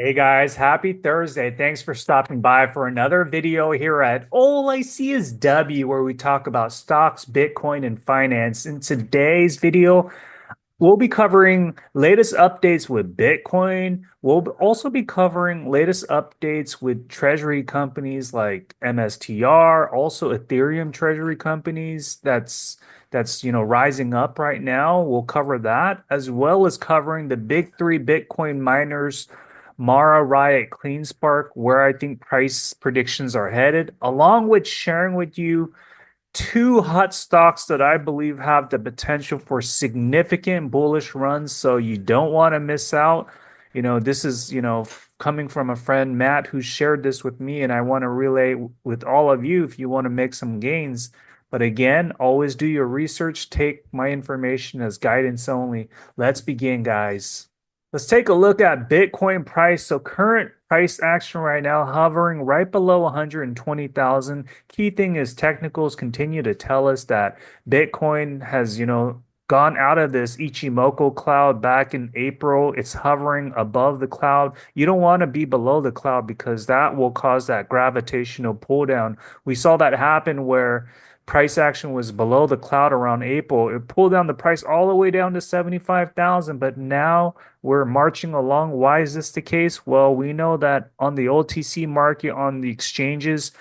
Hey guys, happy Thursday. Thanks for stopping by for another video here at All I See Is W, where we talk about stocks, Bitcoin, and finance. In today's video, we'll be covering latest updates with Bitcoin. We'll also be covering latest updates with treasury companies like MSTR, also Ethereum treasury companies that's rising up right now. We'll cover that as well as covering the big three Bitcoin miners, Mara, Riot, CleanSpark, where I think price predictions are headed, along with sharing with you two hot stocks that I believe have the potential for significant bullish runs, so you don't want to miss out. This is, coming from a friend, Matt, who shared this with me, and I want to relay with all of you if you want to make some gains. But again, always do your research. Take my information as guidance only. Let's begin, guys. Let's take a look at Bitcoin price. So current price action right now hovering right below 120,000. Key thing is technicals continue to tell us that Bitcoin has, gone out of this Ichimoku cloud back in April. It's hovering above the cloud. You don't want to be below the cloud because that will cause that gravitational pull down. We saw that happen where price action was below the cloud around April. It pulled down the price all the way down to 75,000, but now we're marching along. Why is this the case? Well, we know that on the OTC market, on the exchanges,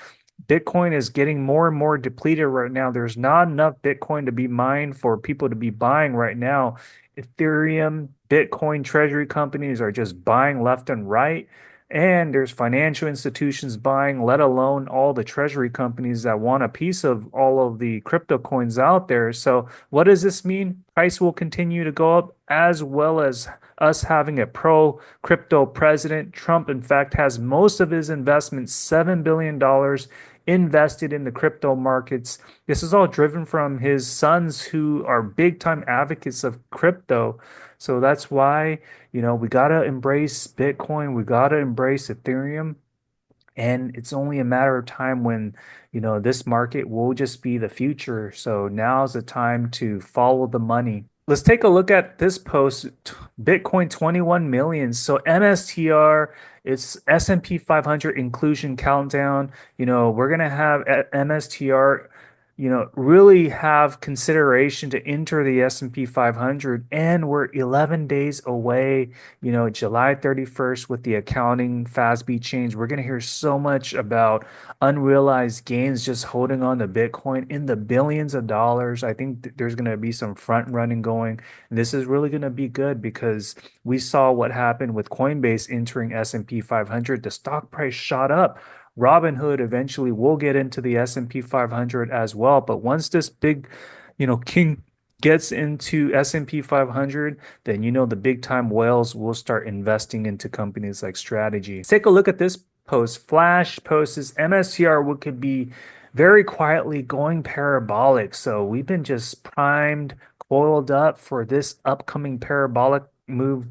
Bitcoin is getting more and more depleted right now. There's not enough Bitcoin to be mined for people to be buying right now. Ethereum, Bitcoin treasury companies are just buying left and right. And there's financial institutions buying, let alone all the treasury companies that want a piece of all of the crypto coins out there. So, what does this mean? Price will continue to go up, as well as us having a pro crypto president. Trump, in fact, has most of his investments, $7 billion invested in the crypto markets. This is all driven from his sons who are big time advocates of crypto. So that's why, we got to embrace Bitcoin, we got to embrace Ethereum. And it's only a matter of time when, this market will just be the future. So now's the time to follow the money. Let's take a look at this post. Bitcoin 21 million. So MSTR, it's S&P 500 inclusion countdown. We're going to have MSTR, really have consideration to enter the S&P 500, and we're 11 days away, July 31st with the accounting FASB change. We're going to hear so much about unrealized gains just holding on to Bitcoin in the billions of dollars. I think there's going to be some front running going. And this is really going to be good because we saw what happened with Coinbase entering S&P 500. The stock price shot up. Robinhood eventually will get into the S&P 500 as well. But once this big, king gets into S&P 500, then the big time whales will start investing into companies like Strategy. Let's take a look at this post. Flash posts MSTR what could be very quietly going parabolic. So we've been just primed, coiled up for this upcoming parabolic move,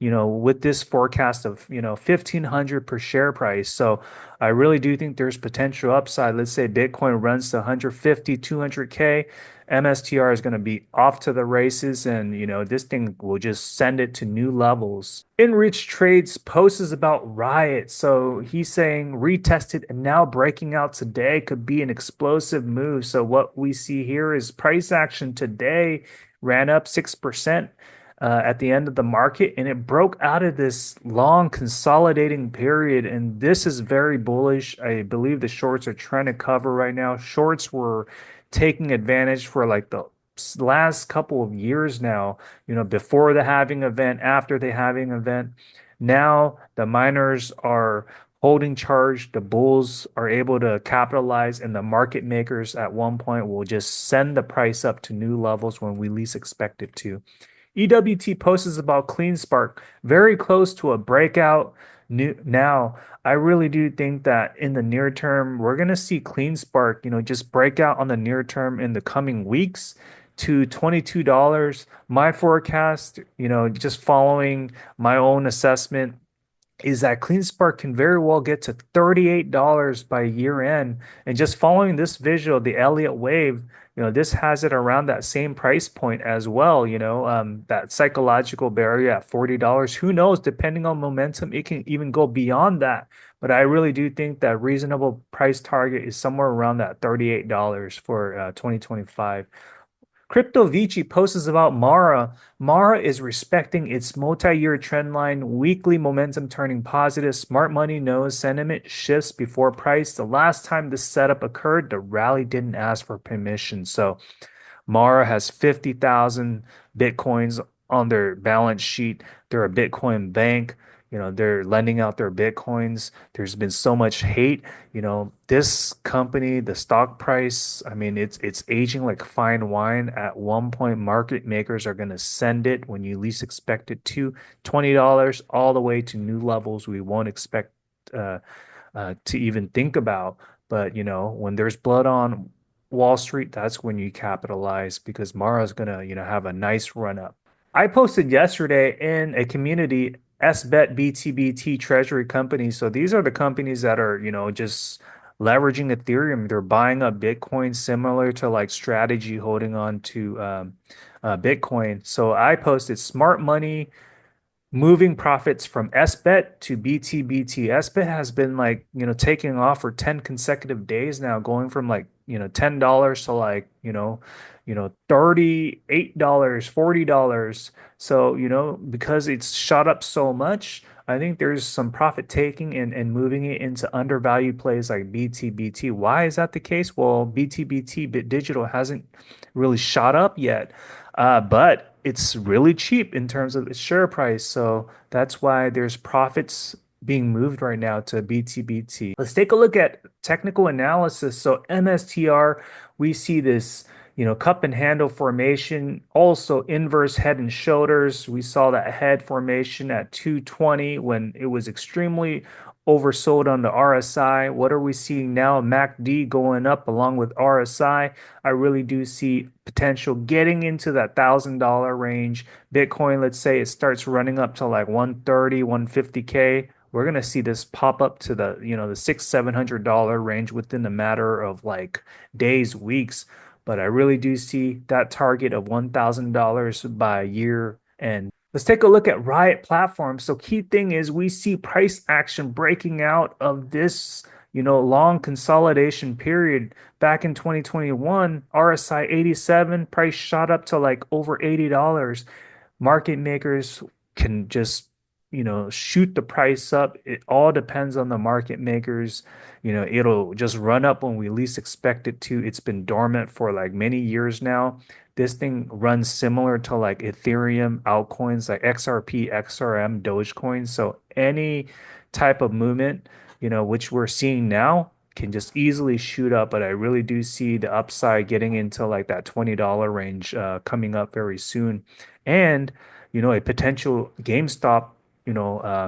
with this forecast of, 1500 per share price. So I really do think there's potential upside. Let's say Bitcoin runs to 150, 200K. MSTR is going to be off to the races, and this thing will just send it to new levels. Enrich Trades posts about Riot. So he's saying retested and now breaking out today could be an explosive move. So what we see here is price action today ran up 6%. At the end of the market, and it broke out of this long consolidating period. And this is very bullish. I believe the shorts are trying to cover right now. Shorts were taking advantage for like the last couple of years now, before the halving event, after the halving event. Now the miners are holding charge. The bulls are able to capitalize, and the market makers at one point will just send the price up to new levels when we least expect it to. EWT posts about CleanSpark, very close to a breakout. Now, I really do think that in the near term, we're going to see CleanSpark, just break out on the near term in the coming weeks to $22. My forecast, just following my own assessment, is that CleanSpark can very well get to $38 by year end. And just following this visual, the Elliott wave, this has it around that same price point as well, that psychological barrier at $40. Who knows, depending on momentum, it can even go beyond that. But I really do think that reasonable price target is somewhere around that $38 for 2025. Crypto Vici posts about Mara. Mara is respecting its multi-year trend line, weekly momentum turning positive. Smart money knows sentiment shifts before price. The last time this setup occurred, the rally didn't ask for permission. So Mara has 50,000 Bitcoins on their balance sheet. They're a Bitcoin bank. They're lending out their Bitcoins. There's been so much hate. This company, the stock price, I mean, it's aging like fine wine. At one point, market makers are going to send it when you least expect it to $20 all the way to new levels we won't expect uh, to even think about. But when there's blood on Wall Street, that's when you capitalize because Mara's gonna, have a nice run up. I posted yesterday in a community SBET BTBT treasury companies. So these are the companies that are, just leveraging Ethereum. They're buying up Bitcoin similar to like strategy holding on to Bitcoin. So I posted smart money moving profits from SBET to BTBT. SBET has been like, taking off for 10 consecutive days now, going from like, $10 to like, $38, $40. So, because it's shot up so much, I think there's some profit taking and moving it into undervalued plays like BTBT. Why is that the case? Well, BTBT, Bit Digital hasn't really shot up yet. But it's really cheap in terms of its share price. So that's why there's profits being moved right now to BTBT. Let's take a look at technical analysis. So MSTR, we see this, cup and handle formation, also inverse head and shoulders. We saw that head formation at 220 when it was extremely oversold on the RSI. What are we seeing now? MACD going up along with RSI. I really do see potential getting into that $1,000 range. Bitcoin, let's say it starts running up to like 130, 150K. We're gonna see this pop up to the, the $700 range within a matter of like days, weeks. But I really do see that target of $1,000 by year end. Let's take a look at Riot Platforms. So key thing is we see price action breaking out of this, long consolidation period. Back in 2021, RSI 87, price shot up to like over $80. Market makers can just, shoot the price up. It all depends on the market makers. It'll just run up when we least expect it to. It's been dormant for like many years now. This thing runs similar to like Ethereum altcoins like XRP, XRM, Dogecoin. So any type of movement, which we're seeing now can just easily shoot up. But I really do see the upside getting into like that $20 range coming up very soon. And, a potential GameStop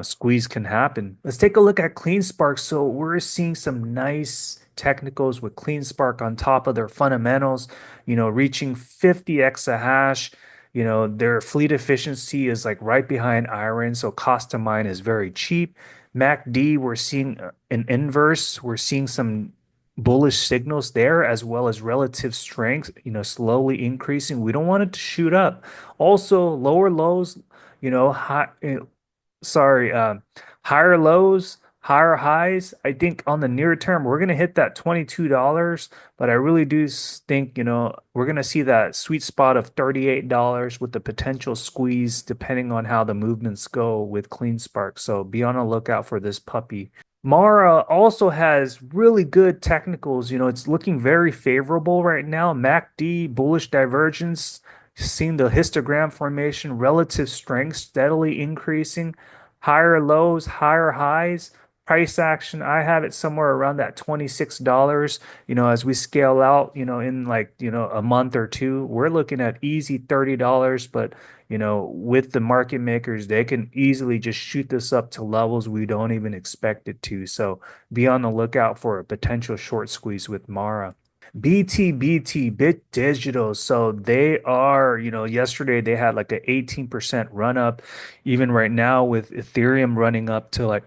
squeeze can happen. Let's take a look at CleanSpark. So we're seeing some nice technicals with CleanSpark on top of their fundamentals, reaching 50 exahash. Their fleet efficiency is like right behind Iron, so cost to mine is very cheap. MACD, we're seeing an inverse. We're seeing some bullish signals there as well as relative strength, slowly increasing. We don't want it to shoot up. Also, lower lows, high, sorry, higher lows, higher highs. I think on the near term, we're going to hit that $22, but I really do think, we're going to see that sweet spot of $38 with the potential squeeze depending on how the movements go with CleanSpark. So be on the lookout for this puppy. Mara also has really good technicals. It's looking very favorable right now. MACD, bullish divergence, seeing the histogram formation, relative strength steadily increasing, higher lows, higher highs. Price action, I have it somewhere around that $26. As we scale out, in like, a month or two, we're looking at easy $30. But, with the market makers, they can easily just shoot this up to levels we don't even expect it to. So be on the lookout for a potential short squeeze with Mara. BTBT, Bit Digital. So they are, yesterday they had like an 18% run up. Even right now with Ethereum running up to like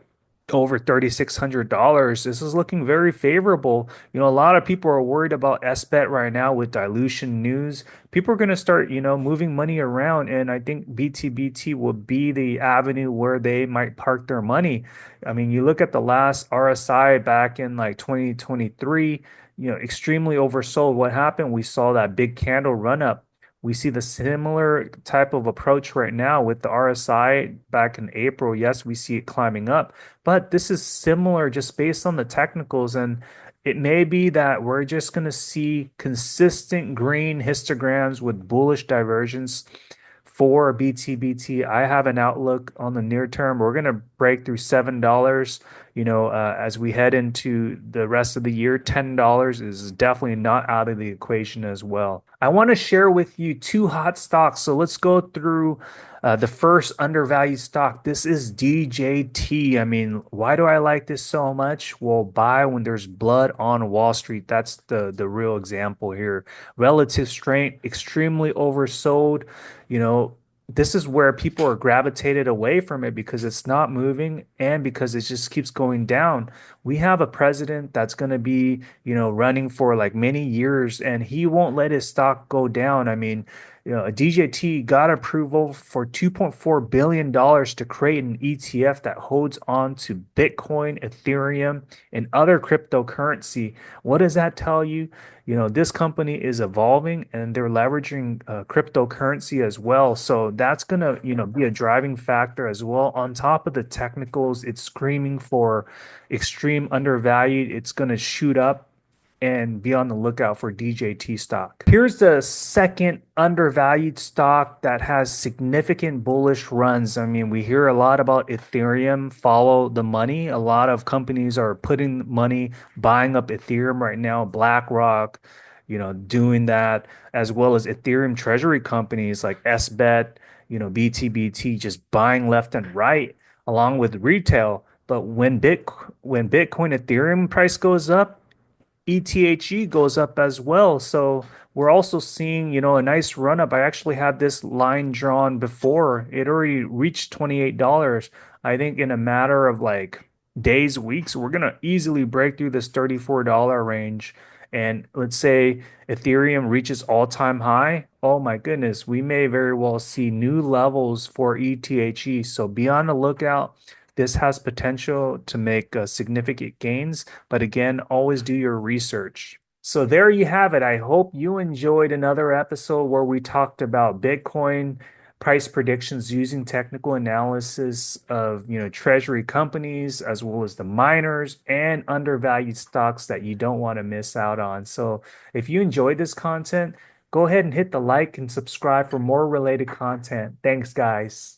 over $3,600, this is looking very favorable. A lot of people are worried about SBET right now with dilution news. People are going to start, moving money around, and I think BTBT will be the avenue where they might park their money. I mean, you look at the last RSI back in like 2023, extremely oversold. What happened? We saw that big candle run up. We see the similar type of approach right now with the RSI back in April. Yes, we see it climbing up, but this is similar just based on the technicals. And it may be that we're just going to see consistent green histograms with bullish divergence for BTBT. I have an outlook on the near term. We're going to break through $7, as we head into the rest of the year. $10 is definitely not out of the equation as well. I want to share with you two hot stocks. So let's go through the first undervalued stock. This is DJT. I mean, why do I like this so much? Well, buy when there's blood on Wall Street. That's the real example here. Relative strength, extremely oversold. You know, this is where people are gravitated away from it because it's not moving and because it just keeps going down. We have a president that's going to be, running for like many years, and he won't let his stock go down. I mean, a DJT got approval for $2.4 billion to create an ETF that holds on to Bitcoin, Ethereum, and other cryptocurrency. What does that tell you? This company is evolving and they're leveraging cryptocurrency as well. So that's going to, be a driving factor as well. On top of the technicals, it's screaming for extreme undervalued. It's going to shoot up, and be on the lookout for DJT stock. Here's the second undervalued stock that has significant bullish runs. I mean, we hear a lot about Ethereum, follow the money. A lot of companies are putting money, buying up Ethereum right now. BlackRock, doing that, as well as Ethereum treasury companies like SBET, BTBT, just buying left and right, along with retail. But when Bitcoin Ethereum price goes up, ETHE goes up as well. So we're also seeing, a nice run up. I actually had this line drawn before. It already reached $28. I think in a matter of like days, weeks, we're gonna easily break through this $34 range. And let's say Ethereum reaches all-time high. Oh my goodness, we may very well see new levels for ETHE. So be on the lookout. This has potential to make significant gains, but again, always do your research. So there you have it. I hope you enjoyed another episode where we talked about Bitcoin price predictions using technical analysis of, treasury companies as well as the miners and undervalued stocks that you don't want to miss out on. So if you enjoyed this content, go ahead and hit the like and subscribe for more related content. Thanks, guys.